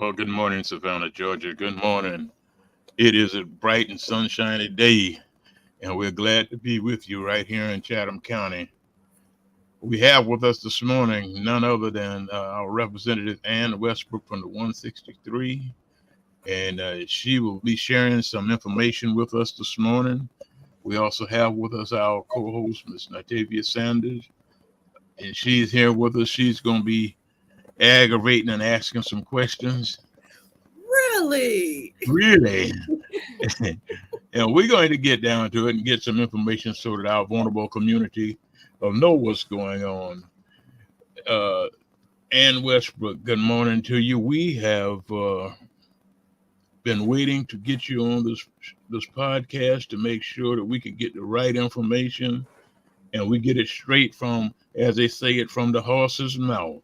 Well, good morning, Savannah, Georgia. Good morning. It is a bright and sunshiny day, and we're glad to be with you right here in Chatham County. We have with us this morning none other than our representative Ann Westbrook from the 163, and she will be sharing some information with us this morning. We also have with us our co-host, Ms. Natavia Sanders, and she's here with us. She's going to be aggravating and asking some questions. Really? Really? And we're going to get down to it and get some information so that our vulnerable community will know what's going on. Uh, Ann Westbrook, good morning to you. We have been waiting to get you on this podcast to make sure that we can get the right information and we get it straight from, as they say it, from the horse's mouth.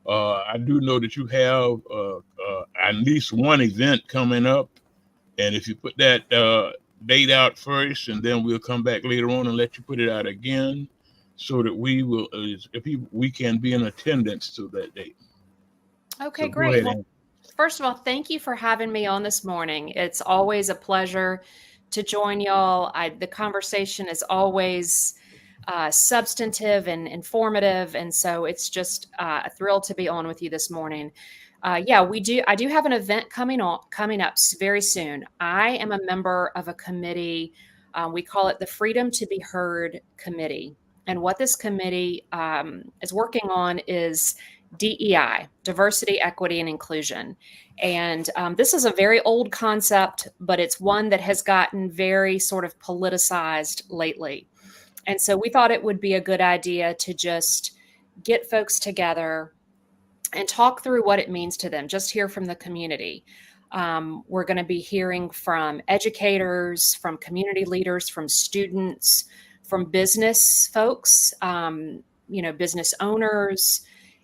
I do know that you have at least one event coming up, and if you put that date out first, and then we'll come back later on and let you put it out again, so that we can be in attendance to that date. Okay, So great. Well, first of all, thank you for having me on this morning. It's always a pleasure to join y'all. The conversation is always substantive and informative, and so it's just a thrill to be on with you this morning. I do have an event coming up very soon. I am a member of a committee. We call it the Freedom to Be Heard Committee, and what this committee is working on is DEI, diversity, equity, and inclusion. And this is a very old concept, but it's one that has gotten very sort of politicized lately. And so we thought it would be a good idea to just get folks together and talk through what it means to them, just hear from the community. We're going to be hearing from educators, from community leaders, from students, from business folks, business owners,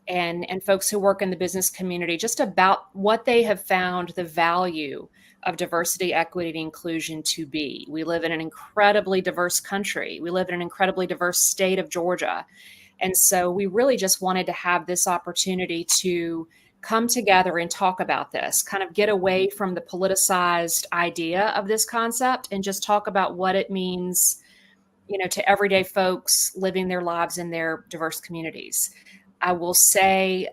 and folks who work in the business community, just about what they have found the value of diversity, equity, and inclusion to be. We live in an incredibly diverse country. We live in an incredibly diverse state of Georgia. And so we really just wanted to have this opportunity to come together and talk about this, kind of get away from the politicized idea of this concept and just talk about what it means, to everyday folks living their lives in their diverse communities. I will say,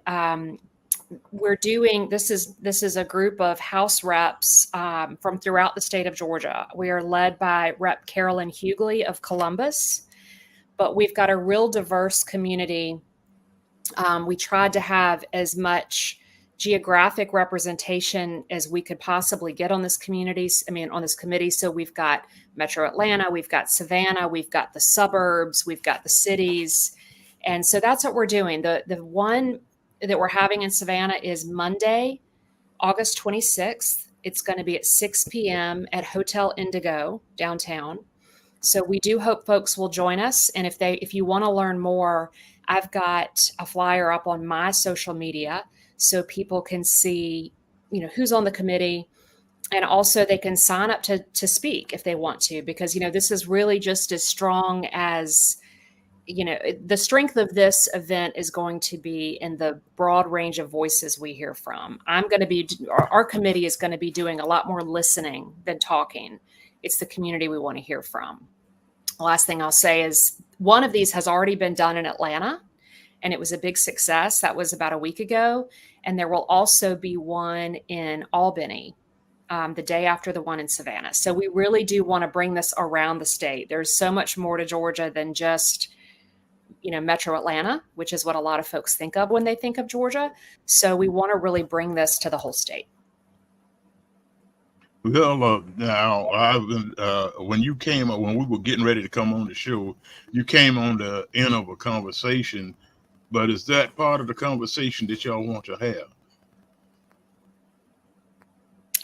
this is a group of House reps from throughout the state of Georgia. We are led by Rep. Carolyn Hughley of Columbus, but we've got a real diverse community. We tried to have as much geographic representation as we could possibly get on this community. So we've got Metro Atlanta, we've got Savannah, we've got the suburbs, we've got the cities. And so that's what we're doing. The one that we're having in Savannah is Monday, August 26th. It's going to be at 6 p.m. at Hotel Indigo downtown. So we do hope folks will join us. And if you want to learn more, I've got a flyer up on my social media so people can see, who's on the committee. And also they can sign up to speak if they want to, because, this is really just as strong as, the strength of this event is going to be in the broad range of voices we hear from. Our committee is going to be doing a lot more listening than talking. It's the community we want to hear from. The last thing I'll say is one of these has already been done in Atlanta, and it was a big success. That was about a week ago. And there will also be one in Albany the day after the one in Savannah. So we really do want to bring this around the state. There's so much more to Georgia than just Metro Atlanta, which is what a lot of folks think of when they think of Georgia. So we want to really bring this to the whole state. Well, now, when we were getting ready to come on the show, you came on the end of a conversation, but is that part of the conversation that y'all want to have?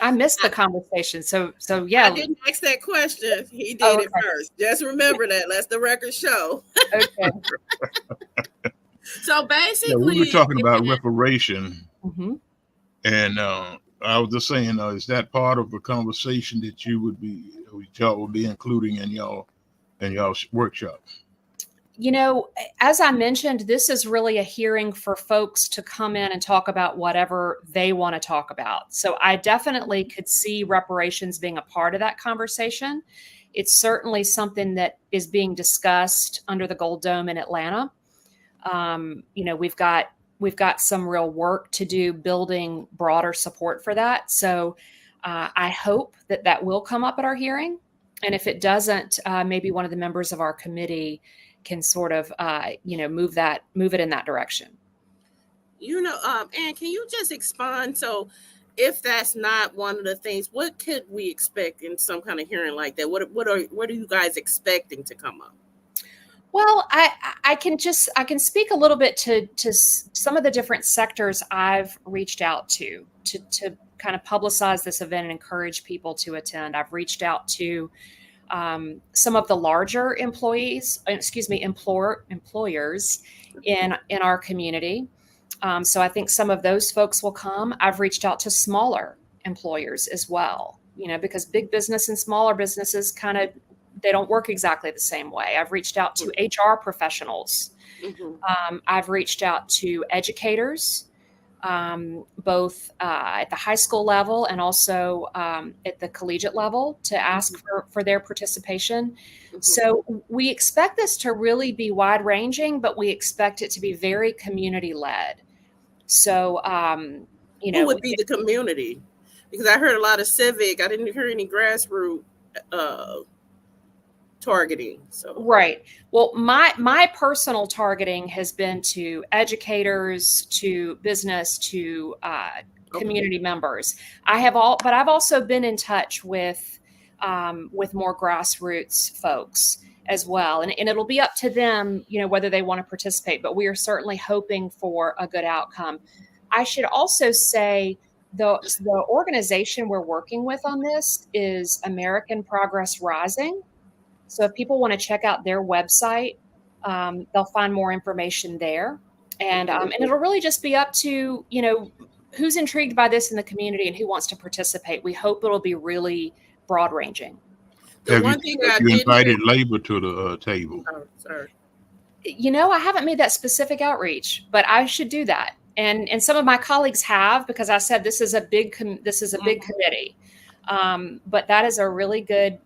I missed the conversation. So yeah. I didn't ask that question. He did it first. Just remember that. Let the record show. Okay. So basically, we were talking about reparation. Mm-hmm. And I was just saying, is that part of the conversation that y'all would be including in y'all workshop? As I mentioned, this is really a hearing for folks to come in and talk about whatever they want to talk about. So I definitely could see reparations being a part of that conversation. It's certainly something that is being discussed under the Gold Dome in Atlanta. We've got some real work to do building broader support for that. So I hope that will come up at our hearing. And if it doesn't, maybe one of the members of our committee can sort of, move it in that direction. And can you just expand? So if that's not one of the things, what could we expect in some kind of hearing like that? What are you guys expecting to come up? Well, I can speak a little bit to some of the different sectors I've reached out to kind of publicize this event and encourage people to attend. I've reached out to some of the larger employers in our community. So I think some of those folks will come. I've reached out to smaller employers as well, because big business and smaller businesses they don't work exactly the same way. I've reached out to HR professionals. Mm-hmm. I've reached out to educators, both at the high school level and also at the collegiate level to ask for their participation. Mm-hmm. So we expect this to really be wide ranging, but we expect it to be very community led. So, who would be the community? Because I heard a lot of civic. I didn't hear any grassroots targeting. So right. Well, my personal targeting has been to educators, to business, to community members. But I've also been in touch with more grassroots folks as well, and it'll be up to them, whether they want to participate. But we are certainly hoping for a good outcome. I should also say the organization we're working with on this is American Progress Rising. So if people want to check out their website, they'll find more information there. And it'll really just be up to, who's intrigued by this in the community and who wants to participate. We hope it'll be really broad ranging. Have you invited labor to the table? Oh, sorry. I haven't made that specific outreach, but I should do that. And some of my colleagues have, because I said this is a big committee. But that is a really good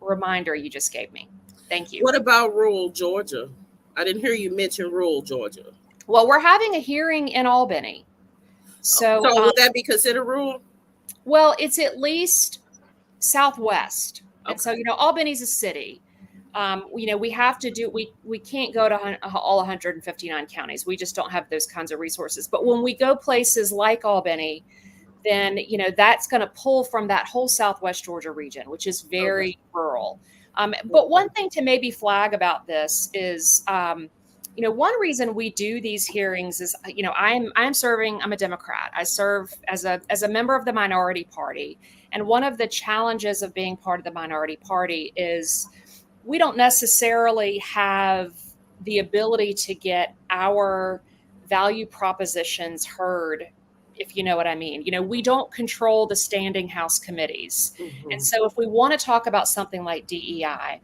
reminder you just gave me. Thank you. What about rural Georgia? I didn't hear you mention rural Georgia. Well, we're having a hearing in Albany. So would that be considered rural? Well, it's at least southwest. Okay. And so, Albany's a city. We have to we can't go to all 159 counties. We just don't have those kinds of resources. But when we go places like Albany, then, that's going to pull from that whole Southwest Georgia region, which is very rural. But one thing to maybe flag about this is, one reason we do these hearings is, I'm a Democrat. I serve as a member of the minority party. And one of the challenges of being part of the minority party is we don't necessarily have the ability to get our value propositions heard, if you know what I mean. We don't control the standing House committees. Mm-hmm. And so if we want to talk about something like DEI,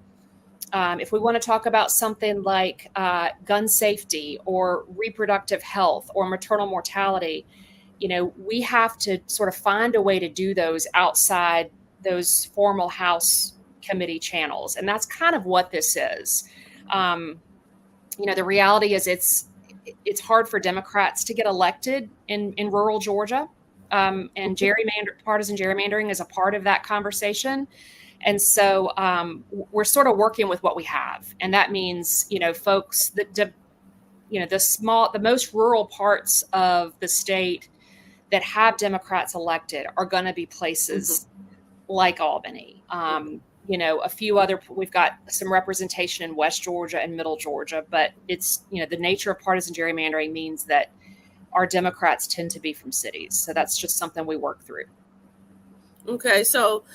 if we want to talk about something like gun safety or reproductive health or maternal mortality, we have to sort of find a way to do those outside those formal House committee channels. And that's kind of what this is. The reality is it's hard for Democrats to get elected in rural Georgia. And partisan gerrymandering is a part of that conversation. And so we're sort of working with what we have. And that means, folks the most rural parts of the state that have Democrats elected are going to be places like Albany. A few other, we've got some representation in West Georgia and Middle Georgia, but it's, the nature of partisan gerrymandering means that our Democrats tend to be from cities. So that's just something we work through. Okay. So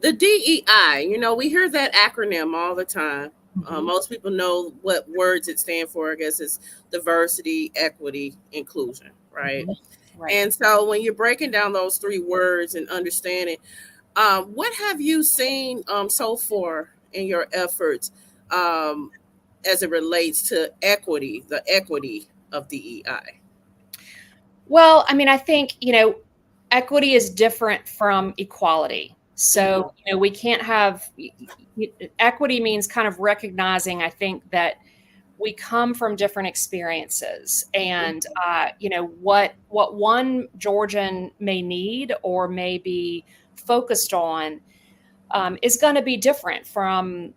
the DEI, we hear that acronym all the time. Mm-hmm. Most people know what words it stands for. I guess it's diversity, equity, inclusion, right? Mm-hmm. Right. And so when you're breaking down those three words and understanding, what have you seen so far in your efforts as it relates to equity, the equity of DEI? Well, I mean, I think, equity is different from equality. So, we can't have equity means kind of recognizing, I think, that we come from different experiences, and what one Georgian may need or may be focused on is going to be different from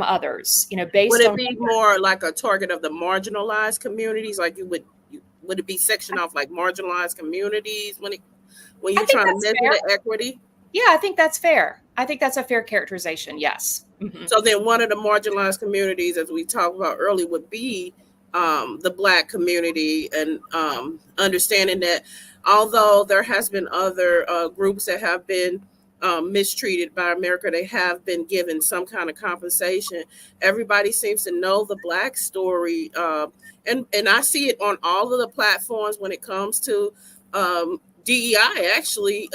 others. Would Based it on be more like a target of the marginalized communities? Like would it be sectioned off like marginalized communities when I you're think trying to that's measure fair. the equity? Yeah, I think that's fair. I think that's a fair characterization. Yes. Mm-hmm. So then one of the marginalized communities, as we talked about earlier, would be the Black community, and understanding that although there has been other groups that have been mistreated by America, they have been given some kind of compensation. Everybody seems to know the Black story, and I see it on all of the platforms when it comes to DEI, actually.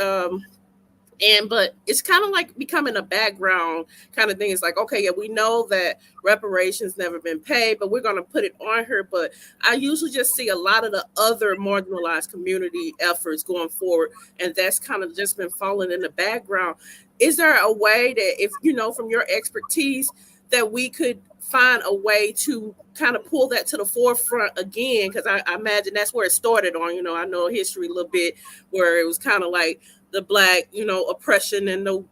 But it's kind of like becoming a background kind of thing. It's like, okay, yeah, we know that reparations never been paid, but we're going to put it on her. But I usually just see a lot of the other marginalized community efforts going forward, and that's kind of just been falling in the background. Is there a way that, if from your expertise, that we could find a way to kind of pull that to the forefront again? Because I imagine that's where it started on. I know history a little bit, where it was kind of like the Black, oppression, and the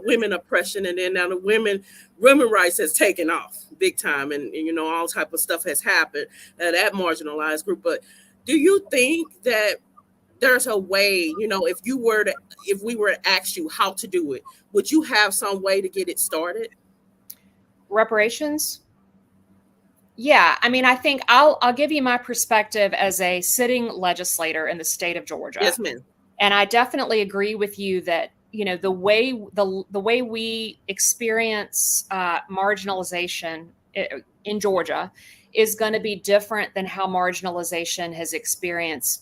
women oppression, and then now the women rights has taken off big time, and all type of stuff has happened that marginalized group. But do you think that there's a way, if we were to ask you how to do it, would you have some way to get it started? Reparations? Yeah, I mean, I think I'll give you my perspective as a sitting legislator in the state of Georgia. Yes, ma'am. And I definitely agree with you that the way we experience marginalization in Georgia is going to be different than how marginalization has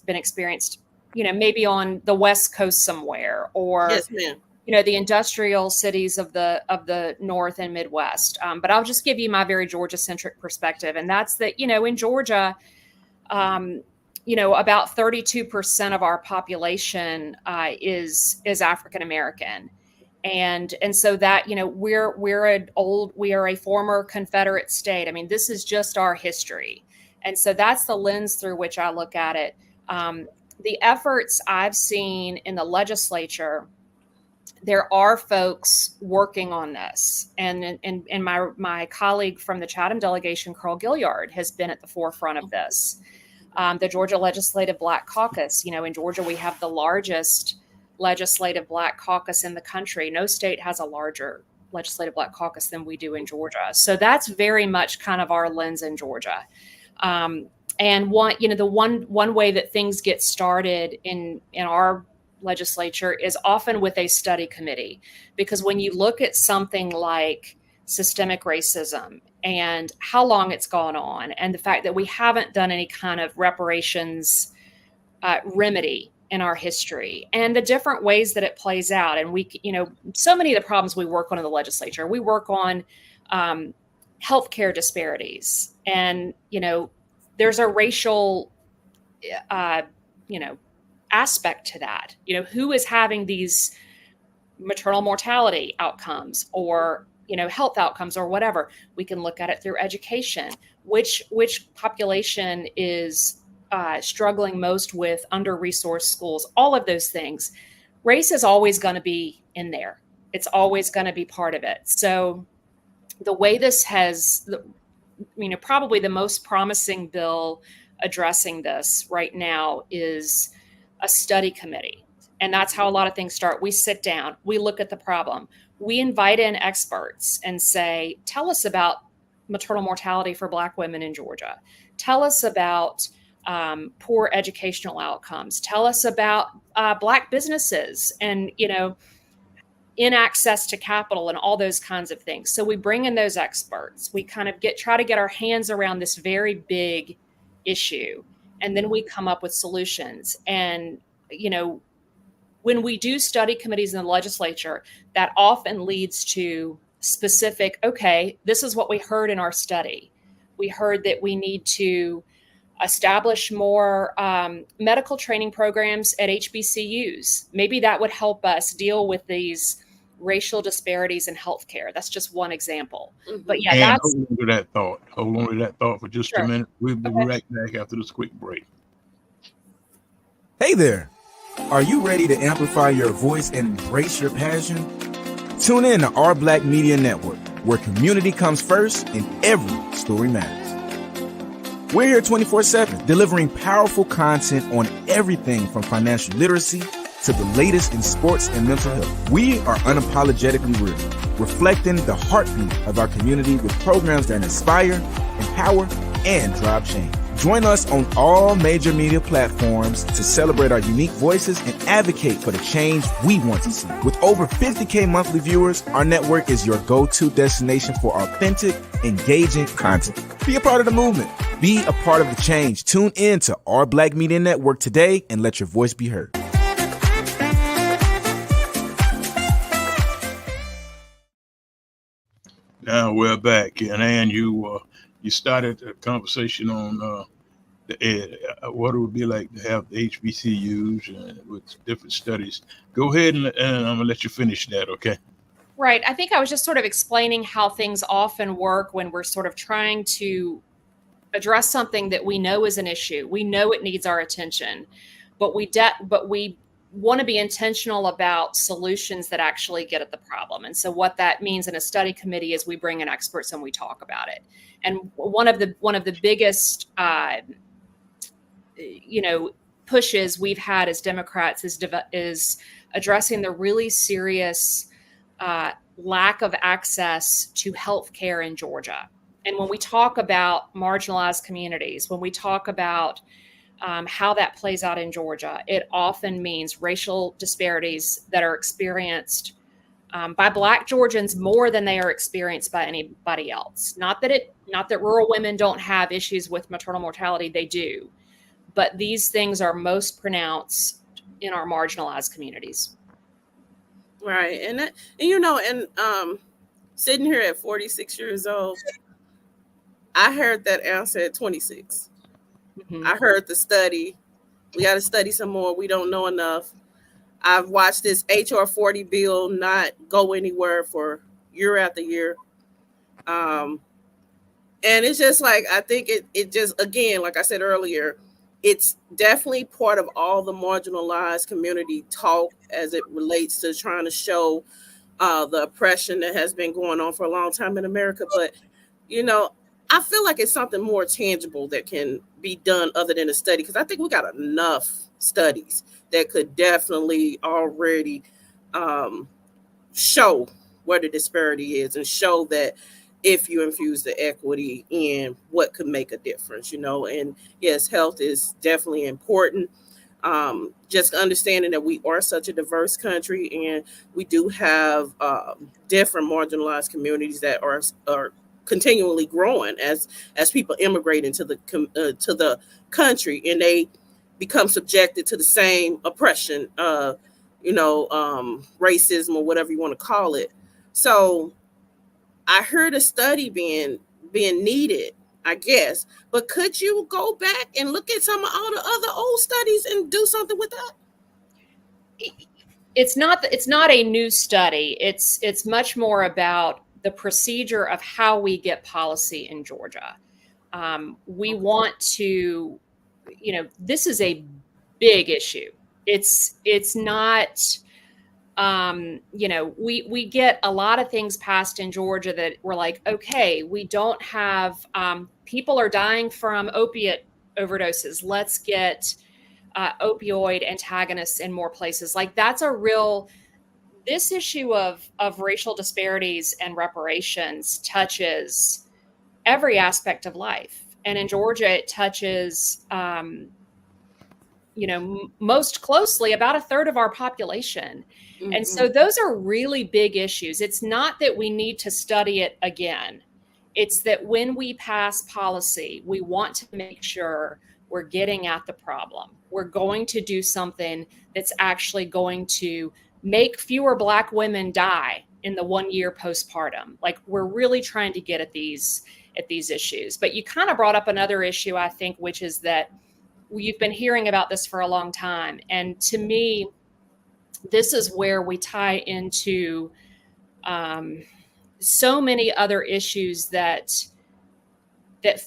been experienced, maybe on the West Coast somewhere, or yes, ma'am, the industrial cities of the North and Midwest. But I'll just give you my very Georgia-centric perspective, and that's that in Georgia. About 32% of our population is African American, and so that we are a former Confederate state. I mean, this is just our history, and so that's the lens through which I look at it. The efforts I've seen in the legislature, there are folks working on this, and my colleague from the Chatham delegation, Carl Gilliard, has been at the forefront of this. The Georgia Legislative Black Caucus. In Georgia, we have the largest legislative Black caucus in the country. No state has a larger legislative Black caucus than we do in Georgia. So that's very much kind of our lens in Georgia. And one way that things get started in our legislature is often with a study committee, because when you look at something like systemic racism and how long it's gone on, and the fact that we haven't done any kind of reparations remedy in our history, and the different ways that it plays out. And so many of the problems we work on in the legislature, we work on healthcare disparities, and there's a racial aspect to that. Who is having these maternal mortality outcomes, or health outcomes, or whatever. We can look at it through education. Which population is struggling most with under-resourced schools? All of those things. Race is always going to be in there. It's always going to be part of it. So the way this has, probably the most promising bill addressing this right now is a study committee. And that's how a lot of things start. We sit down, we look at the problem, we invite in experts and say, tell us about maternal mortality for Black women in Georgia. Tell us about poor educational outcomes. Tell us about Black businesses and, in access to capital and all those kinds of things. So we bring in those experts. We kind of try to get our hands around this very big issue. And then we come up with solutions. And, when we do study committees in the legislature, that often leads to specific, okay, this is what we heard in our study. We heard that we need to establish more medical training programs at HBCUs. Maybe that would help us deal with these racial disparities in healthcare. That's just one example. But yeah, And that's hold on to that thought. Hold on to that thought for just a sure. minute. We'll be Okay. right back after this quick break. Hey there. Are you ready to amplify your voice and embrace your passion? Tune in to Our Black Media Network, where community comes first and every story matters. We're here 24/7, delivering powerful content on everything from financial literacy to the latest in sports and mental health. We are unapologetically real, reflecting the heartbeat of our community with programs that inspire, empower, and drive change. Join us on all major media platforms to celebrate our unique voices and advocate for the change we want to see. With over 50K monthly viewers, our network is your go-to destination for authentic, engaging content. Be a part of the movement. Be a part of the change. Tune in to Our Black Media Network today and let your voice be heard. Now we're back, and Ann, you started a conversation on what it would be like to have the HBCUs with different studies. Go ahead, and I'm gonna let you finish that, okay? Right. I think I was just sort of explaining how things often work when we're sort of trying to address something that we know is an issue. We know it needs our attention, but we want to be intentional about solutions that actually get at the problem. And so what that means in a study committee is we bring in experts and we talk about it. And one of the biggest pushes we've had as Democrats is addressing the really serious lack of access to health care in Georgia. And when we talk about marginalized communities, when we talk about how that plays out in Georgia, it often means racial disparities that are experienced by Black Georgians more than they are experienced by anybody else. Not that rural women don't have issues with maternal mortality, they do, but these things are most pronounced in our marginalized communities. Right, and sitting here at 46 years old, I heard that answer at 26. Mm-hmm. I heard the study. We got to study some more. We don't know enough. I've watched this HR 40 bill not go anywhere for year after year. And it's just like, I think it just, again, like I said earlier, it's definitely part of all the marginalized community talk as it relates to trying to show the oppression that has been going on for a long time in America. But, I feel like it's something more tangible that can be done other than a study, because I think we got enough studies that could definitely already show where the disparity is and show that if you infuse the equity in, what could make a difference, and yes, health is definitely important. Just understanding that we are such a diverse country and we do have different marginalized communities that are continually growing as people immigrate into the to the country, and they become subjected to the same oppression, racism or whatever you want to call it. So I heard a study being needed, I guess, but could you go back and look at some of all the other old studies and do something with that? It's not a new study. It's much more about the procedure of how we get policy in Georgia. We want to, this is a big issue. It's not, we get a lot of things passed in Georgia that we're like, okay, we don't have, people are dying from opiate overdoses. Let's get opioid antagonists in more places. Like this issue of racial disparities and reparations touches every aspect of life. And in Georgia, it touches, most closely about a third of our population. Mm-hmm. And so those are really big issues. It's not that we need to study it again. It's that when we pass policy, we want to make sure we're getting at the problem. We're going to do something that's actually going to make fewer Black women die in the 1 year postpartum. Like, we're really trying to get at these at these issues. But you kind of brought up another issue, I think, which is that you've been hearing about this for a long time. And to me, this is where we tie into so many other issues that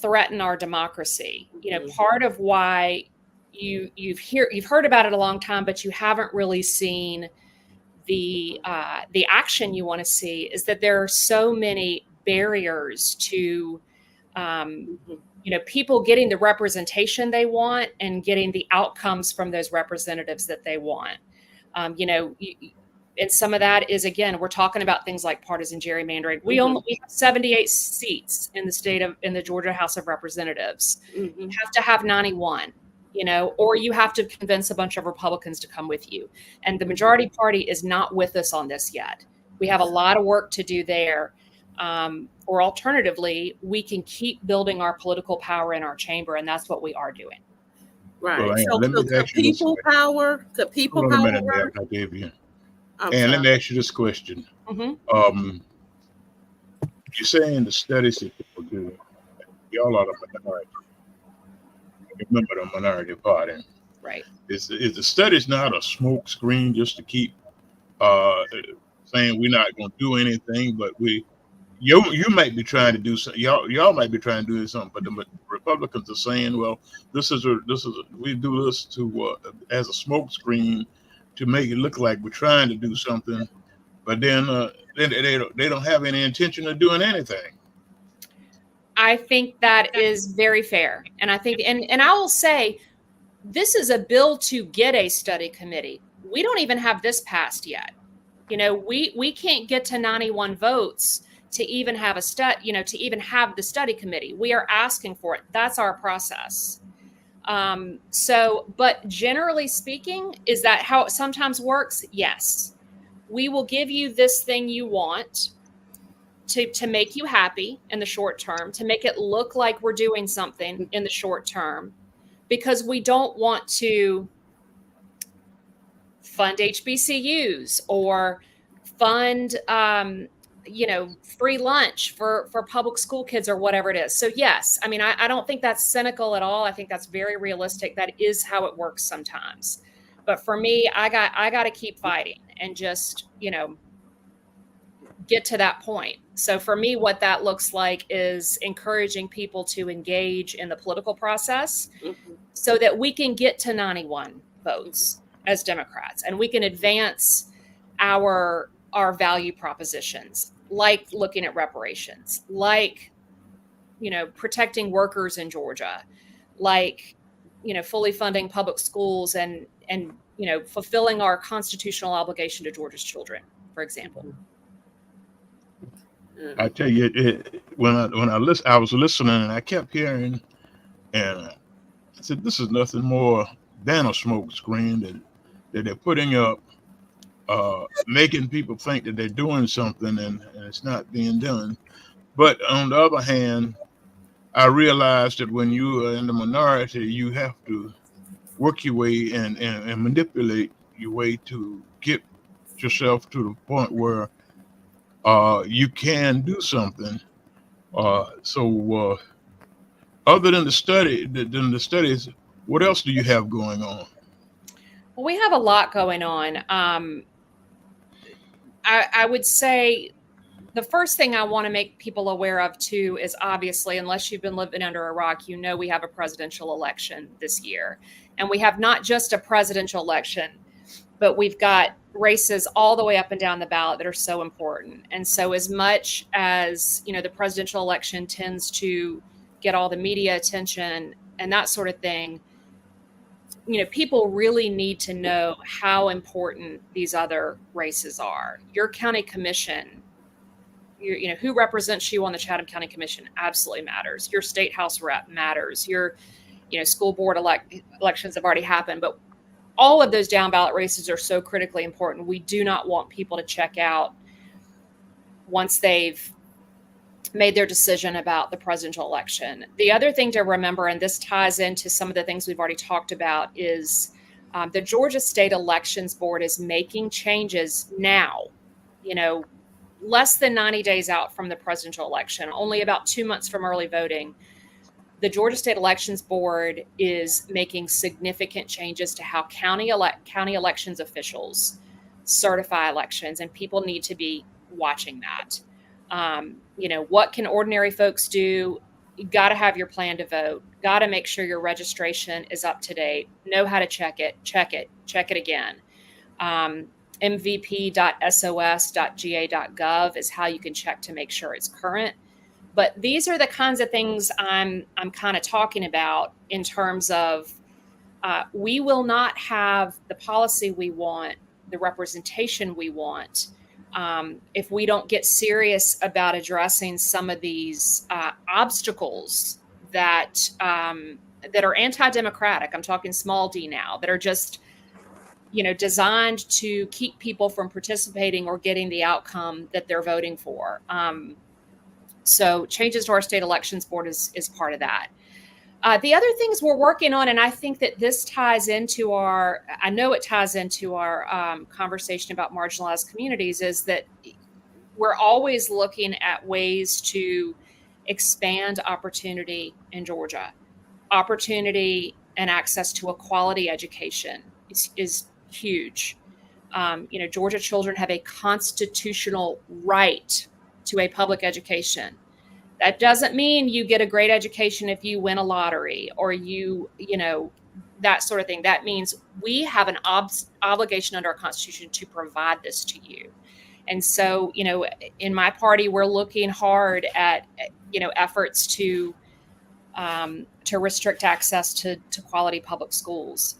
threaten our democracy. Part of why you've heard about it a long time, but you haven't really seen the action you want to see, is that there are so many barriers to people getting the representation they want and getting the outcomes from those representatives that they want. And some of that is, again, we're talking about things like partisan gerrymandering. We have 78 seats in the Georgia House of Representatives. You have to have 91, or you have to convince a bunch of Republicans to come with you. And the majority party is not with us on this yet. We have a lot of work to do there. Or alternatively, we can keep building our political power in our chamber, and that's what we are doing. Right. Well, So could people power work? I gave you. Let me ask you this question. Mm-hmm. You're saying the studies that people do, y'all are the minority. Remember the minority party. Right. Is the studies not a smoke screen just to keep saying we're not going to do anything, but you might be trying to do something. Y'all might be trying to do something, but the Republicans are saying, well, we do this to as a smoke screen to make it look like we're trying to do something, but then they don't have any intention of doing anything. I think that is very fair, and I think, and I will say, this is a bill to get a study committee. We don't even have this passed yet. We can't get to 91 votes to even have to even have the study committee. We are asking for it. That's our process. But generally speaking, is that how it sometimes works? Yes. We will give you this thing you want to make you happy in the short term, to make it look like we're doing something in the short term, because we don't want to fund HBCUs or fund, free lunch for public school kids or whatever it is. So yes, I mean, I don't think that's cynical at all. I think that's very realistic. That is how it works sometimes. But for me, I got to keep fighting and just, get to that point. So for me, what that looks like is encouraging people to engage in the political process so that we can get to 91 votes as Democrats, and we can advance our value propositions, like looking at reparations, like, protecting workers in Georgia, like, fully funding public schools and fulfilling our constitutional obligation to Georgia's children, for example. I tell you, when I was listening, and I kept hearing, and I said, this is nothing more than a smoke screen that they're putting up, making people think that they're doing something, and it's not being done. But on the other hand, I realized that when you are in the minority, you have to work your way and manipulate your way to get yourself to the point where you can do something. So other than the studies, what else do you have going on? Well, we have a lot going on. I would say the first thing I want to make people aware of, too, is obviously, unless you've been living under a rock, we have a presidential election this year. And we have not just a presidential election, but we've got races all the way up and down the ballot that are so important. And so as much as, the presidential election tends to get all the media attention and that sort of thing, people really need to know how important these other races are. Your county commission, who represents you on the Chatham County Commission absolutely matters. Your state house rep matters. Your, school board elections have already happened, but all of those down ballot races are so critically important. We do not want people to check out once they've made their decision about the presidential election. The other thing to remember, and this ties into some of the things we've already talked about, is the Georgia State Elections Board is making changes now, less than 90 days out from the presidential election, only about 2 months from early voting, the Georgia State Elections Board is making significant changes to how county elections officials certify elections, and people need to be watching that. What can ordinary folks do? You got to have your plan to vote. Got to make sure your registration is up to date. Know how to check it again. mvp.sos.ga.gov is how you can check to make sure it's current. But these are the kinds of things I'm kind of talking about in terms of we will not have the policy we want, the representation we want, if we don't get serious about addressing some of these obstacles that are anti-democratic. I'm talking small d now, that are just designed to keep people from participating or getting the outcome that they're voting for. So changes to our state elections board is part of that. The other things we're working on, and I think that this ties into our conversation about marginalized communities, is that we're always looking at ways to expand opportunity in Georgia. Opportunity and access to a quality education is huge. Georgia children have a constitutional right to a public education. That doesn't mean you get a great education if you win a lottery or that sort of thing. That means we have an obligation under our Constitution to provide this to you. And so, in my party, we're looking hard at, efforts to restrict access to quality public schools.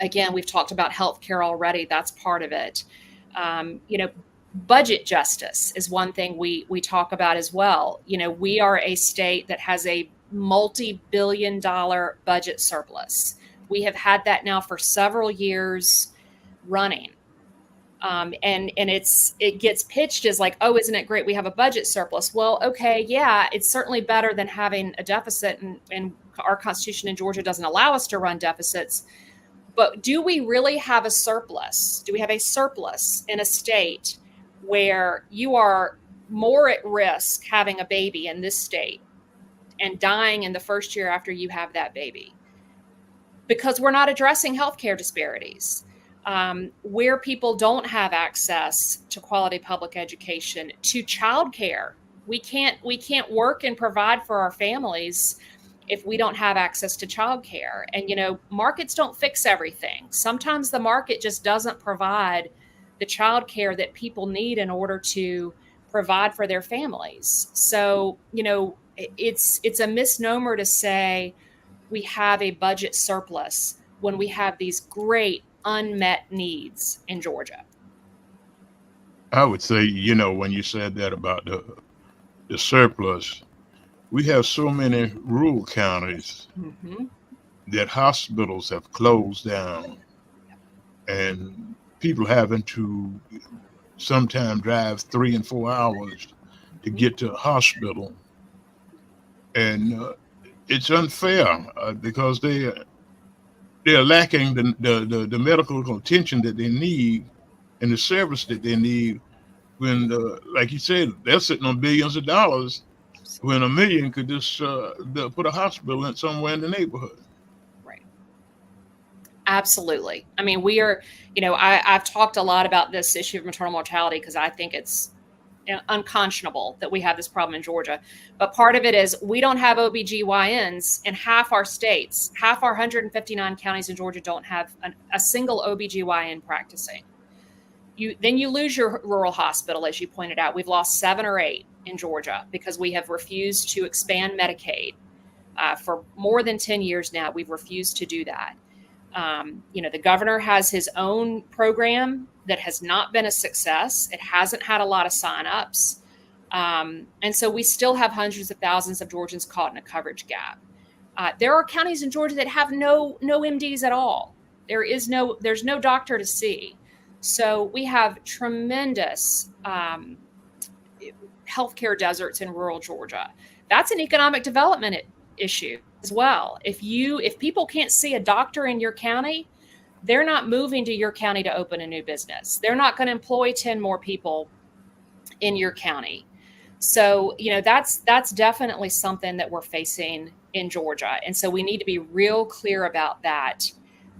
Again, we've talked about healthcare already. That's part of it. Budget justice is one thing we talk about as well. We are a state that has a multi-billion-dollar budget surplus. We have had that now for several years running. And it gets pitched as like, oh, isn't it great we have a budget surplus? Well, okay, yeah, it's certainly better than having a deficit, and our Constitution in Georgia doesn't allow us to run deficits. But do we really have a surplus? Do we have a surplus in a state where you are more at risk having a baby in this state and dying in the first year after you have that baby? Because we're not addressing healthcare disparities, where people don't have access to quality public education, to childcare. We can't work and provide for our families if we don't have access to childcare. And markets don't fix everything. Sometimes the market just doesn't provide the childcare that people need in order to provide for their families. So, it's a misnomer to say we have a budget surplus when we have these great unmet needs in Georgia. I would say, when you said that about the surplus, we have so many rural counties that hospitals have closed down, and people having to sometimes drive 3 and 4 hours to get to a hospital. And it's unfair because they're lacking the medical attention that they need and the service that they need when, like you said, they're sitting on billions of dollars when $1 million could just put a hospital in somewhere in the neighborhood. Right. Absolutely. I mean, we are, I've talked a lot about this issue of maternal mortality because I think it's unconscionable that we have this problem in Georgia. But part of it is we don't have OBGYNs in half our states. Half our 159 counties in Georgia don't have a single OBGYN practicing. Then you lose your rural hospital, as you pointed out. We've lost 7 or 8 in Georgia because we have refused to expand Medicaid. For more than 10 years now, we've refused to do that. The governor has his own program that has not been a success. It hasn't had a lot of signups. And so we still have hundreds of thousands of Georgians caught in a coverage gap. There are counties in Georgia that have no MDs at all. There's no doctor to see. So we have tremendous healthcare deserts in rural Georgia. That's an economic development issue as well. If people can't see a doctor in your county, they're not moving to your county to open a new business. They're not going to employ 10 more people in your county. So, that's definitely something that we're facing in Georgia. And so we need to be real clear about that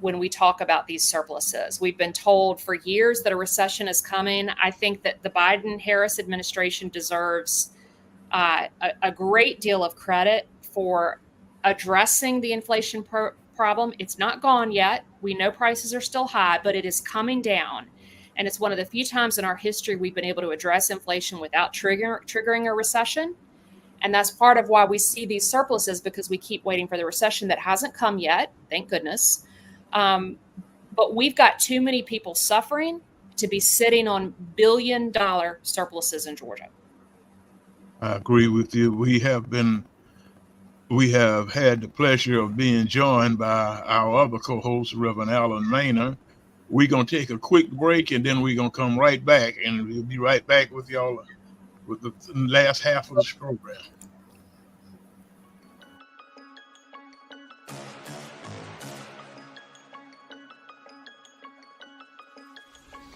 when we talk about these surpluses. We've been told for years that a recession is coming. I think that the Biden-Harris administration deserves a great deal of credit for addressing the inflation problem. It's not gone yet. We know prices are still high, but it is coming down. And it's one of the few times in our history we've been able to address inflation without triggering a recession. And that's part of why we see these surpluses, because we keep waiting for the recession that hasn't come yet, thank goodness. But we've got too many people suffering to be sitting on billion-dollar surpluses in Georgia. I agree with you. We have had the pleasure of being joined by our other co-host, Reverend Alan Maynard. We're going to take a quick break, and then we're going to come right back, and we'll be right back with y'all with the last half of this program.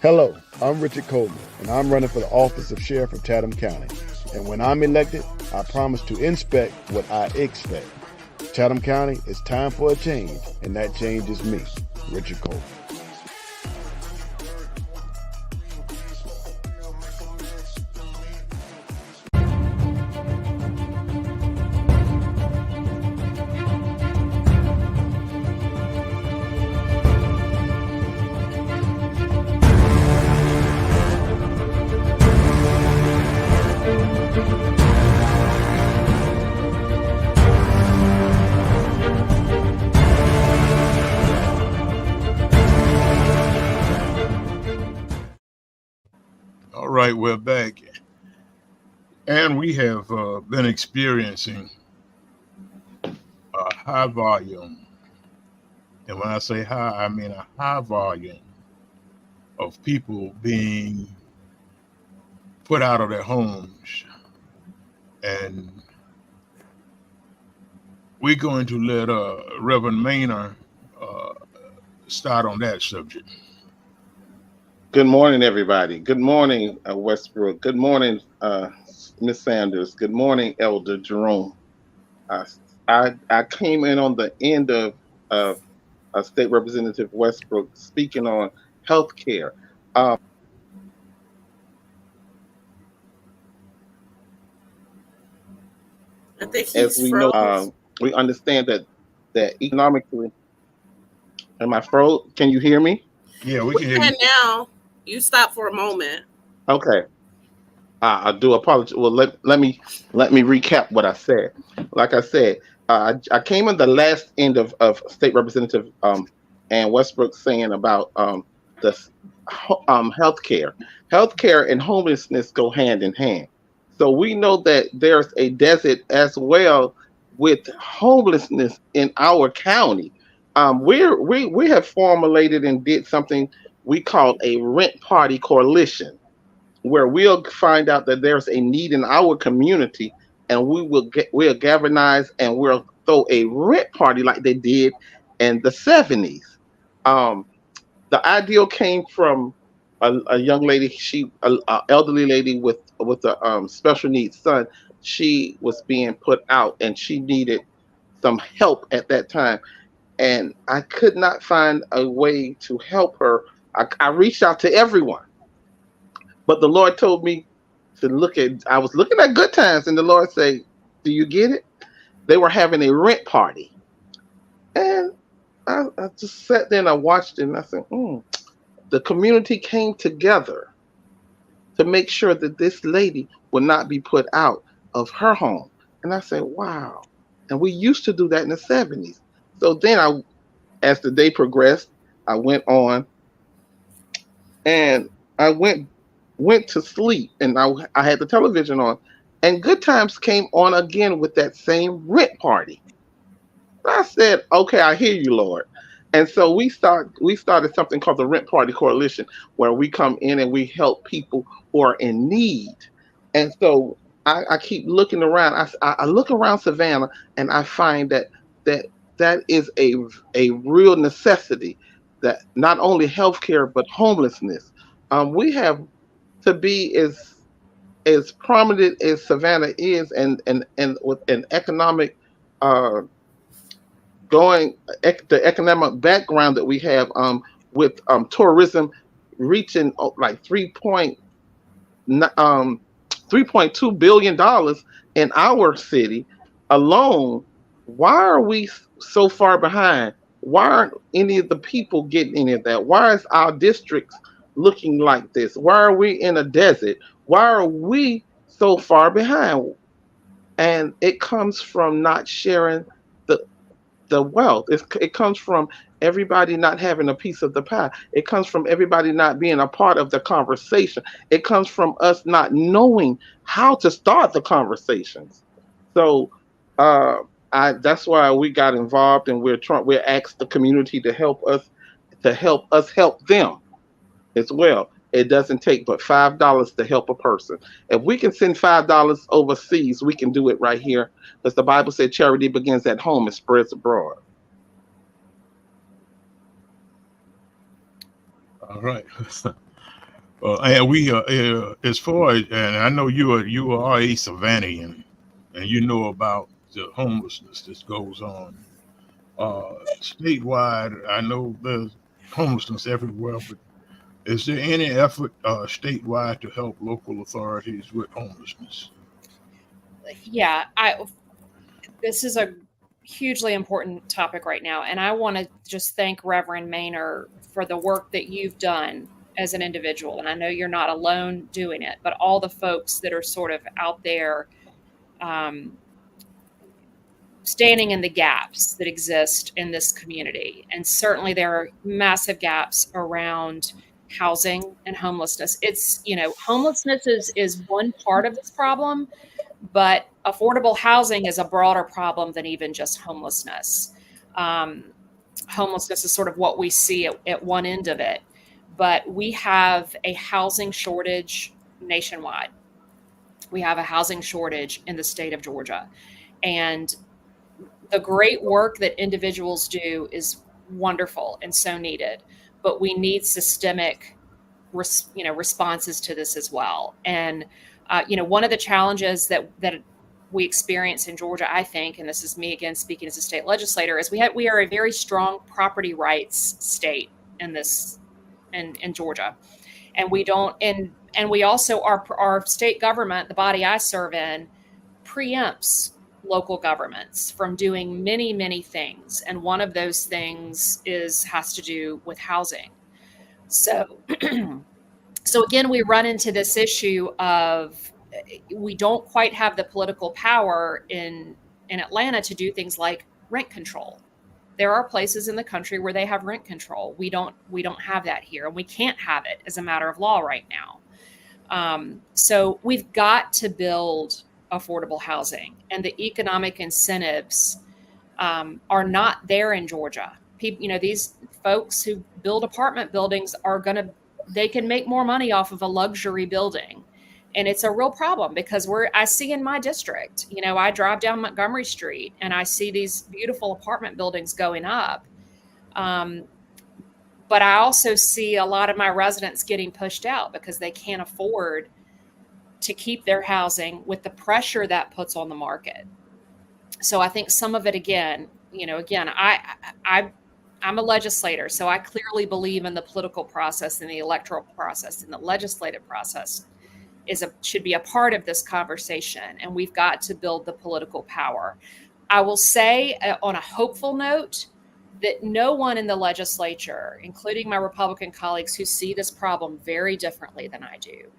Hello, I'm Richard Coleman, and I'm running for the office of Sheriff of Chatham County. And when I'm elected, I promise to inspect what I expect. Chatham County, it's time for a change, and that change is me, Richard Coleman. All right, we're back. And we have been experiencing a high volume. And when I say high, I mean a high volume of people being put out of their homes. And we're going to let Reverend Maynard start on that subject. Good morning, everybody. Good morning, Westbrook. Good morning, Ms. Sanders. Good morning, Elder Jerome. I came in on the end of State Representative Westbrook speaking on health care. I think as we know, we understand that economically. Am I froze? Can you hear me? Yeah, we can hear you now. You stop for a moment. Okay. I do apologize. Well, let me recap what I said. Like I said, I came in the last end of State Representative and Westbrook saying about the healthcare. Healthcare and homelessness go hand in hand. So we know that there's a desert as well with homelessness in our county. We have formulated and did something we call a rent party coalition, where we'll find out that there's a need in our community, and we'll galvanize and we'll throw a rent party like they did in the 70s. The ideal came from a young lady, an elderly lady with a special needs son. She was being put out, and she needed some help at that time, and I could not find a way to help her. I reached out to everyone, but the Lord told me to I was looking at Good Times, and the Lord said, "Do you get it?" They were having a rent party, and I just sat there and I watched it, and I said, the community came together to make sure that this lady would not be put out of her home. And I said, wow. And we used to do that in the 70s. So then as the day progressed, I went on and I went to sleep, and I had the television on, and Good Times came on again with that same rent party. I said, okay, I hear you, Lord. And so we started something called the Rent Party Coalition, where we come in and we help people who are in need. And so I keep looking around. I look around Savannah, and I find that is a real necessity, that not only healthcare but homelessness. We have to be as prominent as Savannah is, and with an economic uh, the economic background that we have, with tourism reaching like 3.2 billion dollars in our city alone. Why are we so far behind? Why aren't any of the people getting any of that? Why is our districts looking like this? Why are we in a desert? Why are we so far behind? And it comes from not sharing the wealth. It comes from everybody not having a piece of the pie. It comes from everybody not being a part of the conversation. It comes from us not knowing how to start the conversations. So, uh, that's why we got involved, and we're asked the community to help us, help them as well. It doesn't take but $5 to help a person. If we can send $5 overseas, we can do it right here, because the Bible said charity begins at home and spreads abroad. All right. And we as far as, and I know you are a Savannian, and you know about the homelessness that goes on statewide. I know there's homelessness everywhere, but is there any effort statewide to help local authorities with homelessness? Yeah, this is a hugely important topic right now, and I want to just thank Reverend Maynor for the work that you've done as an individual. And I know you're not alone doing it, but all the folks that are sort of out there standing in the gaps that exist in this community. And certainly there are massive gaps around housing and homelessness. It's, homelessness is one part of this problem, but affordable housing is a broader problem than even just homelessness. Homelessness is sort of what we see at one end of it, but we have a housing shortage nationwide. We have a housing shortage in the state of Georgia. And the great work that individuals do is wonderful and so needed, but we need systemic, responses to this as well. And, one of the challenges that we experience in Georgia, I think, and this is me again speaking as a state legislator, is we are a very strong property rights state in Georgia. And we don't, and we also, our state government, the body I serve in, preempts local governments from doing many, many things. And one of those things has to do with housing. So, so again, we run into this issue of we don't quite have the political power in Atlanta to do things like rent control. There are places in the country where they have rent control. We don't have that here, and we can't have it as a matter of law right now. So we've got to build affordable housing, and the economic incentives are not there in Georgia. People, these folks who build apartment buildings they can make more money off of a luxury building. And it's a real problem because I see in my district, I drive down Montgomery Street and I see these beautiful apartment buildings going up. But I also see a lot of my residents getting pushed out because they can't afford to keep their housing with the pressure that puts on the market. So I think some of it, again, I'm a legislator, so I clearly believe in the political process and the electoral process, and the legislative process should be a part of this conversation, and we've got to build the political power. I will say on a hopeful note that no one in the legislature, including my Republican colleagues who see this problem very differently than I do,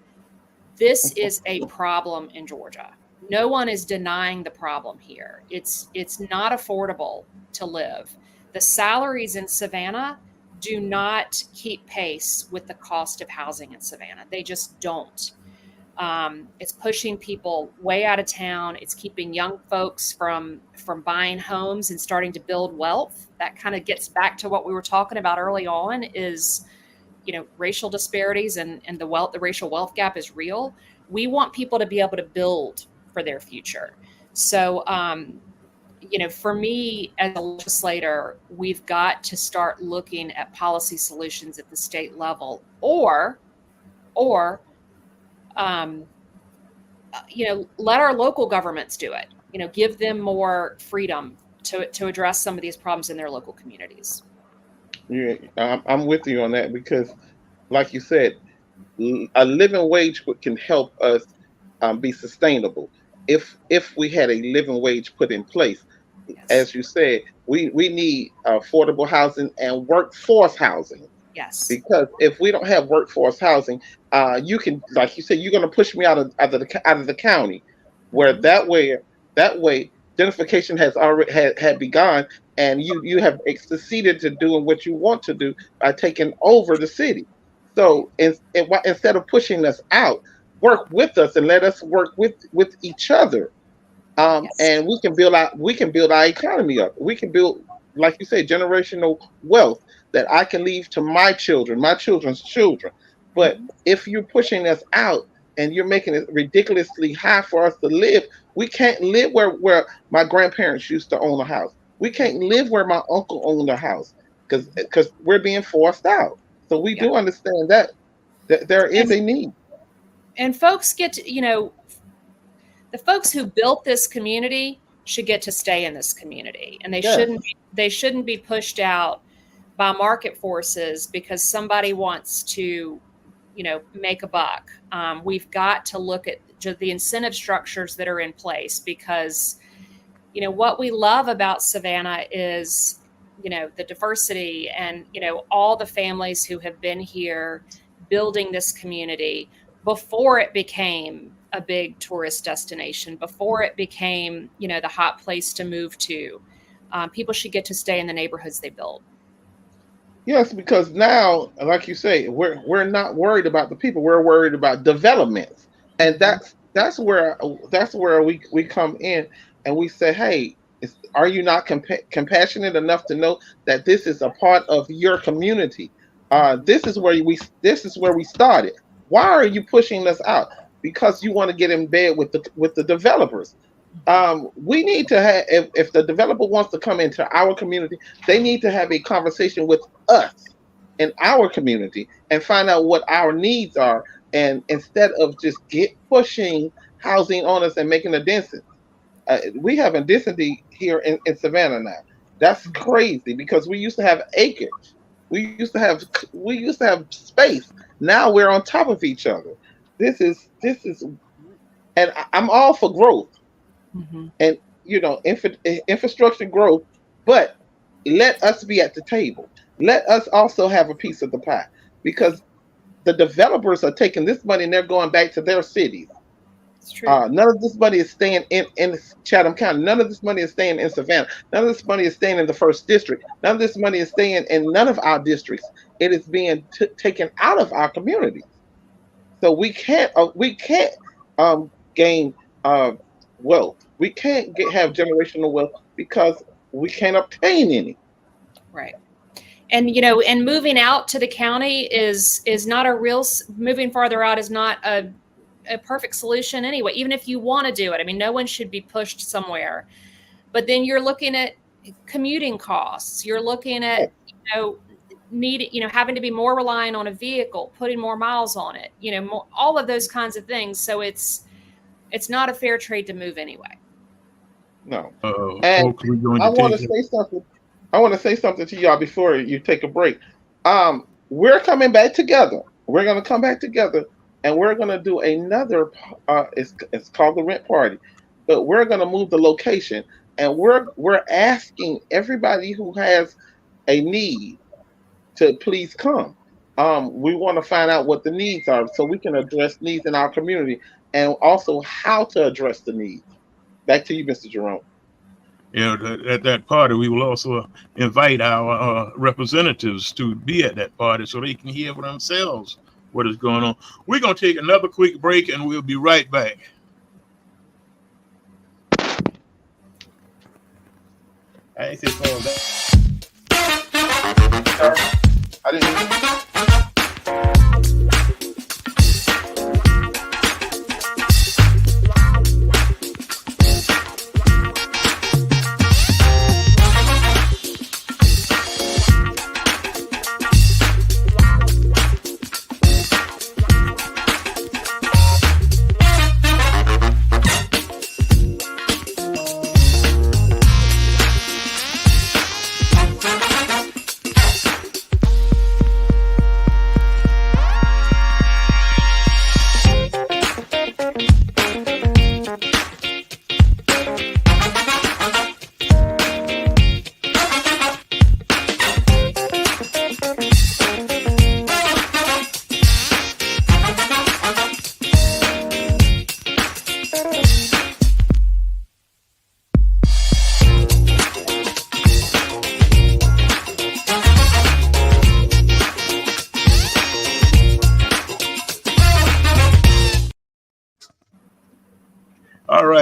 this is a problem in Georgia. No one is denying the problem here. It's not affordable to live. The salaries in Savannah do not keep pace with the cost of housing in Savannah. They just don't. It's pushing people way out of town. It's keeping young folks from buying homes and starting to build wealth. That kind of gets back to what we were talking about early on is, racial disparities and the racial wealth gap is real. We want people to be able to build for their future. So, for me as a legislator, we've got to start looking at policy solutions at the state level or let our local governments do it. Give them more freedom to address some of these problems in their local communities. Yeah, I'm with you on that because, like you said, a living wage can help us be sustainable. If we had a living wage put in place, Yes. as you said, we need affordable housing and workforce housing. Yes. Because if we don't have workforce housing, you can, like you said, you're going to push me out of the county, where that way gentrification has already had begun, and you have succeeded to doing what you want to do by taking over the city. So instead of pushing us out, work with us and let us work with each other, Yes. and we can build our economy up. We can build, like you said, generational wealth that I can leave to my children, my children's children. But if you're pushing us out and you're making it ridiculously high for us to live, we can't live where my grandparents used to own a house. We can't live where my uncle owned a house because we're being forced out. So we do understand that there is a need. And folks get to, the folks who built this community should get to stay in this community, and they shouldn't be pushed out by market forces because somebody wants to, make a buck. We've got to look at the incentive structures that are in place because, what we love about Savannah is, the diversity and, all the families who have been here building this community before it became a big tourist destination, before it became, the hot place to move to. People should get to stay in the neighborhoods they built. Yes, because now, like you say, we're not worried about the people. We're worried about developments, and that's where we come in and we say, hey, are you not compassionate enough to know that this is a part of your community? This is where we started. Why are you pushing us out? Because you want to get in bed with the developers. We need to have, if the developer wants to come into our community, they need to have a conversation with us in our community and find out what our needs are. And instead of just pushing housing on us and making a density, we have a density here in Savannah now. That's crazy because we used to have acreage. We used to have space. Now we're on top of each other. This is, and I'm all for growth. And infrastructure growth, but let us be at the table. Let us also have a piece of the pie because the developers are taking this money and they're going back to their cities. It's true. None of this money is staying in Chatham County. None of this money is staying in Savannah. None of this money is staying in the first district. None of this money is staying in none of our districts. It is being taken out of our communities. So we can't gain wealth. We can't have generational wealth because we can't obtain any. Right. And and moving out to the county is not moving farther out is not a perfect solution anyway. Even if you want to do it, I mean, no one should be pushed somewhere. But then you're looking at commuting costs. You're looking at having to be more reliant on a vehicle, putting more miles on it. All of those kinds of things. So it's not a fair trade to move anyway. No. And I want to say something to y'all before you take a break. We're coming back together. We're going to come back together, and we're going to do another. It's called the Rent Party, but we're going to move the location, and we're asking everybody who has a need to please come. We want to find out what the needs are, so we can address needs in our community, and also how to address the needs. Back to you, Mr. Jerome. At that party, we will also invite our representatives to be at that party so they can hear for themselves what is going on. We're going to take another quick break, and we'll be right back. I ain't say all that. I didn't.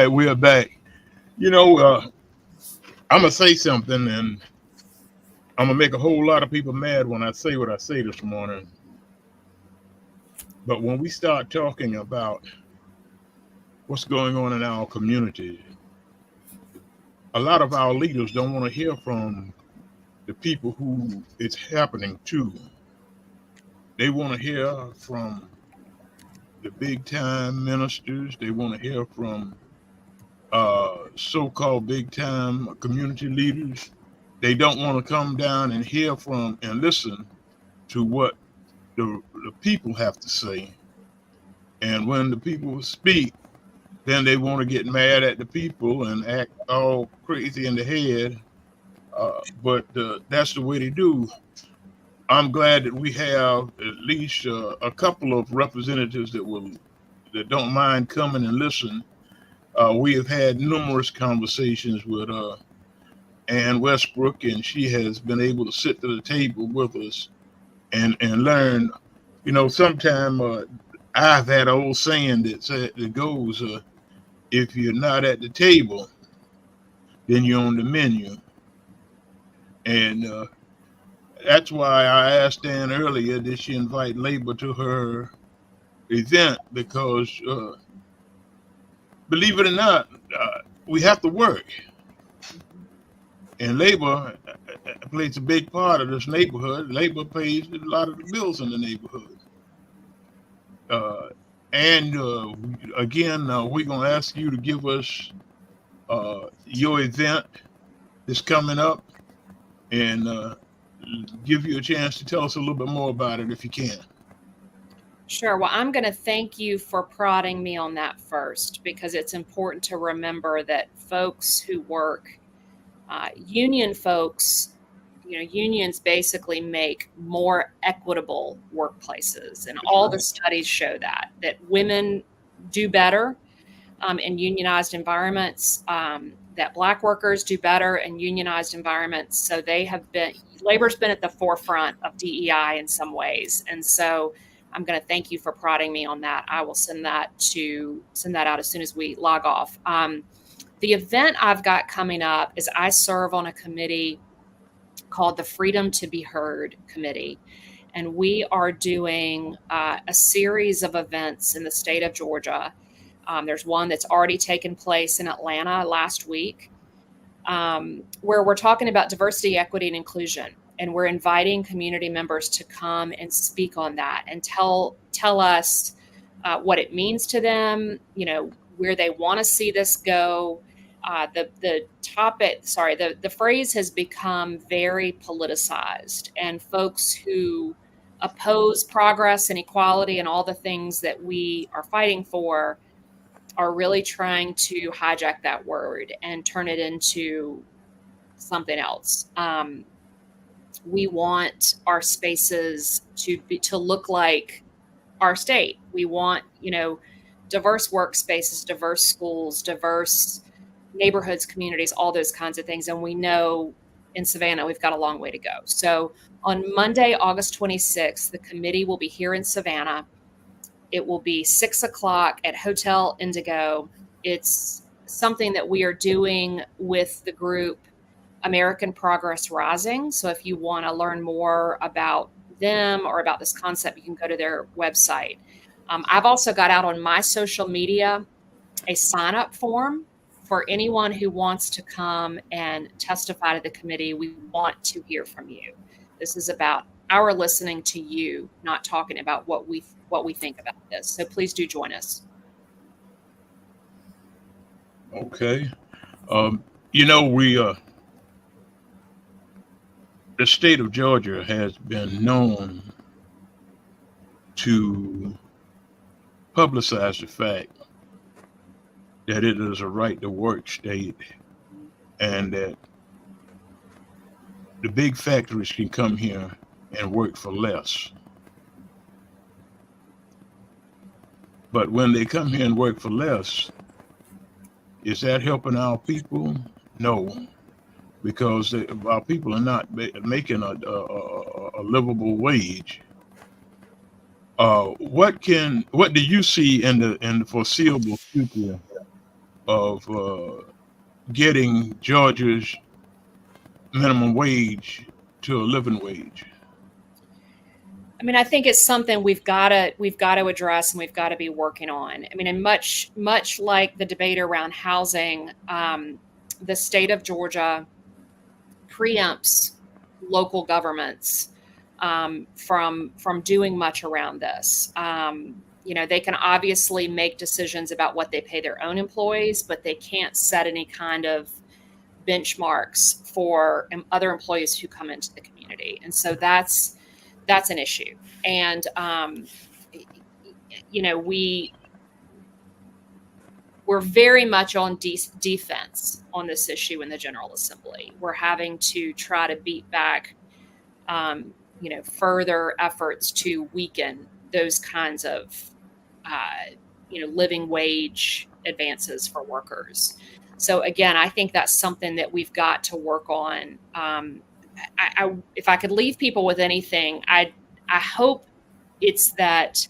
right, we're back. You know, I'm gonna say something, and I'm gonna make a whole lot of people mad when I say what I say this morning. But when we start talking about what's going on in our community, a lot of our leaders don't want to hear from the people who it's happening to. They want to hear from the big time ministers. They want to hear from so-called big time community leaders. They don't want to come down and hear from and listen to what the people have to say. And when the people speak, then they want to get mad at the people and act all crazy in the head. But that's the way they do. I'm glad that we have at least a couple of representatives that don't mind coming and listen. We have had numerous conversations with Ann Westbrook, and she has been able to sit to the table with us and learn. You know, sometime I've had an old saying that goes, if you're not at the table, then you're on the menu. And that's why I asked Ann earlier, did she invite labor to her event? Because believe it or not, we have to work. And labor plays a big part of this neighborhood. Labor pays a lot of the bills in the neighborhood. And again, we're going to ask you to give us your event that's coming up and give you a chance to tell us a little bit more about it if you can. Sure. Well, I'm going to thank you for prodding me on that first, because it's important to remember that folks who work, union folks, unions basically make more equitable workplaces. And all the studies show that women do better in unionized environments, that Black workers do better in unionized environments. So labor's been at the forefront of DEI in some ways. And so I'm going to thank you for prodding me on that. I will send that out as soon as we log off. The event I've got coming up is I serve on a committee called the Freedom to Be Heard Committee. And we are doing a series of events in the state of Georgia. There's one that's already taken place in Atlanta last week, where we're talking about diversity, equity, and inclusion. And we're inviting community members to come and speak on that and tell us what it means to them, where they want to see this go. The phrase has become very politicized, and folks who oppose progress and equality and all the things that we are fighting for are really trying to hijack that word and turn it into something else. We want our spaces to look like our state. We want, diverse workspaces, diverse schools, diverse neighborhoods, communities, all those kinds of things. And we know in Savannah, we've got a long way to go. So on Monday, August 26th, the committee will be here in Savannah. It will be 6:00 at Hotel Indigo. It's something that we are doing with the group American Progress Rising. So if you want to learn more about them or about this concept, you can go to their website. I've also got out on my social media a sign-up form for anyone who wants to come and testify to the committee. We want to hear from you. This is about our listening to you, not talking about what we think about this. So please do join us. Okay. The state of Georgia has been known to publicize the fact that it is a right to work state, and that the big factories can come here and work for less. But when they come here and work for less, is that helping our people? No, because our people are not making a livable wage. What do you see in the foreseeable future of getting Georgia's minimum wage to a living wage? I mean, I think it's something we've got to address and we've got to be working on. I mean, and much like the debate around housing, the state of Georgia preempts local governments from doing much around this. They can obviously make decisions about what they pay their own employees, but they can't set any kind of benchmarks for other employees who come into the community. And so that's an issue. And, we're very much on defense on this issue in the General Assembly. We're having to try to beat back, further efforts to weaken those kinds of, living wage advances for workers. So again, I think that's something that we've got to work on. If I could leave people with anything, I hope it's that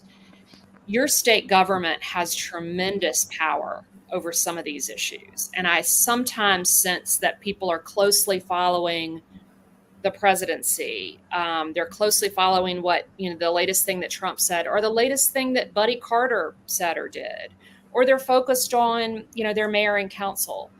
your state government has tremendous power over some of these issues. And I sometimes sense that people are closely following the presidency. They're closely following what, the latest thing that Trump said, or the latest thing that Buddy Carter said or did, or they're focused on, their mayor and council.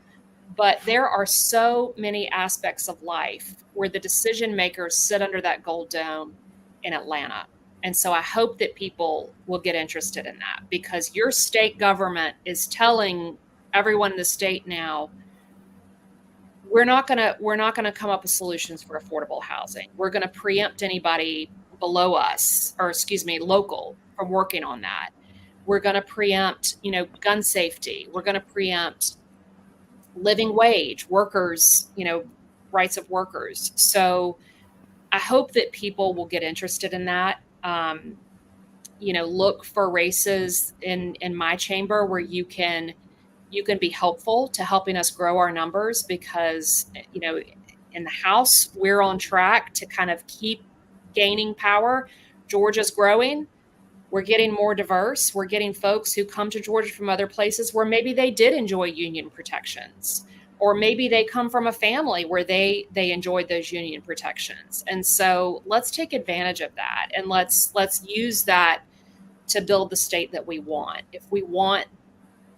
But there are so many aspects of life where the decision makers sit under that gold dome in Atlanta. And so I hope that people will get interested in that, because your state government is telling everyone in the state now, we're not going to come up with solutions for affordable housing. We're going to preempt anybody below us, or local, from working on that. We're going to preempt, gun safety. We're going to preempt living wage, workers, rights of workers. So I hope that people will get interested in that. Look for races in my chamber where you can be helpful to helping us grow our numbers, because, in the House, we're on track to kind of keep gaining power. Georgia's growing. We're getting more diverse. We're getting folks who come to Georgia from other places where maybe they did enjoy union protections, or maybe they come from a family where they enjoyed those union protections. And so let's take advantage of that, and let's use that to build the state that we want. If we want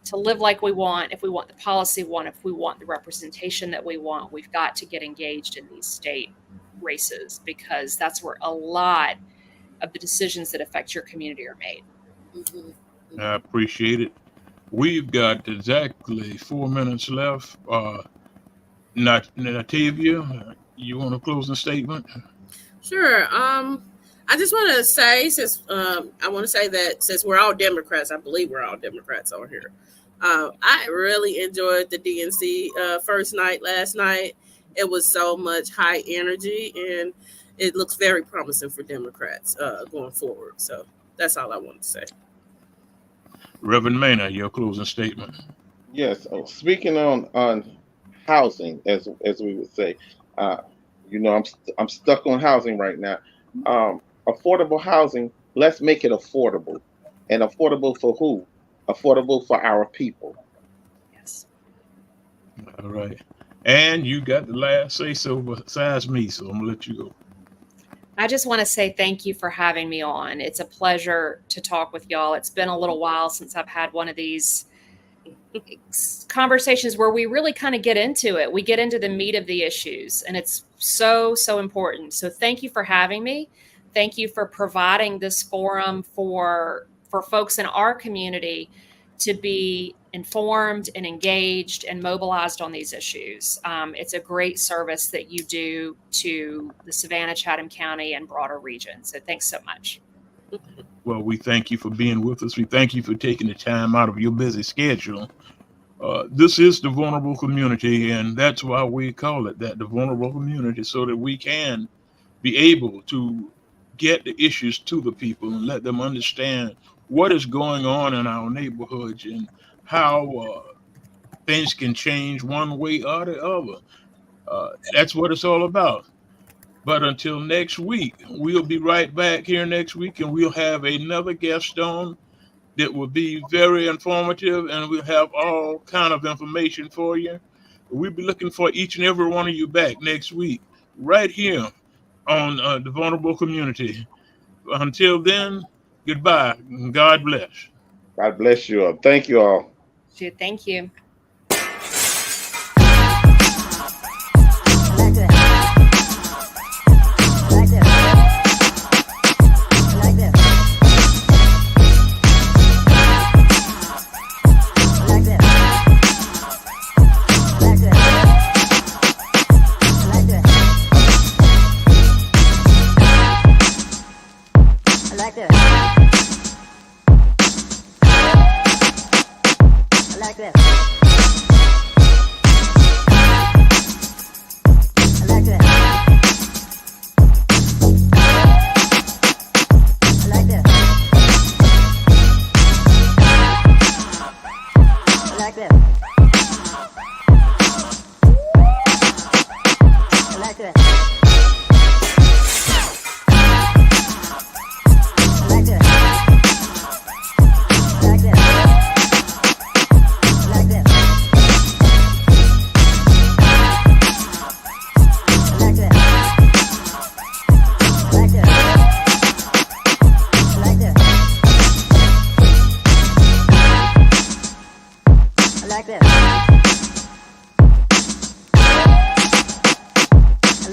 to live like we want, if we want the policy we want, if we want the representation that we want, we've got to get engaged in these state races, because that's where a lot of the decisions that affect your community are made. Mm-hmm. I appreciate it. We've got exactly 4 minutes left. Natavia, you want a closing statement? Sure. I just want to say, since we're all Democrats, I believe we're all Democrats on here. I really enjoyed the DNC first night last night. It was so much high energy, and it looks very promising for Democrats going forward. So that's all I wanted to say. Reverend Maynard, your closing statement. Yes. Speaking on housing, as we would say, I'm stuck on housing right now. Affordable housing. Let's make it affordable, and affordable for who? Affordable for our people. Yes. All right. And you got the last say so besides me, so I'm gonna let you go. I just want to say thank you for having me on. It's a pleasure to talk with y'all. It's been a little while since I've had one of these conversations where we really kind of get into it. We get into the meat of the issues, and it's so, so important. So thank you for having me. Thank you for providing this forum for folks in our community to be informed and engaged and mobilized on these issues. It's a great service that you do to the Savannah, Chatham County, and broader region. So thanks so much. Well, we thank you for being with us. We thank you for taking the time out of your busy schedule. This is the vulnerable community, and that's why we call it that, the vulnerable community, so that we can be able to get the issues to the people and let them understand what is going on in our neighborhoods and how things can change one way or the other. That's what it's all about. But until next week, we'll be right back here next week, and we'll have another guest on that will be very informative, and we'll have all kind of information for you. We'll be looking for each and every one of you back next week, right here on the Vulnerable Community. Until then, goodbye. God bless. God bless you all. Thank you all. Thank you.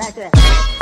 like that.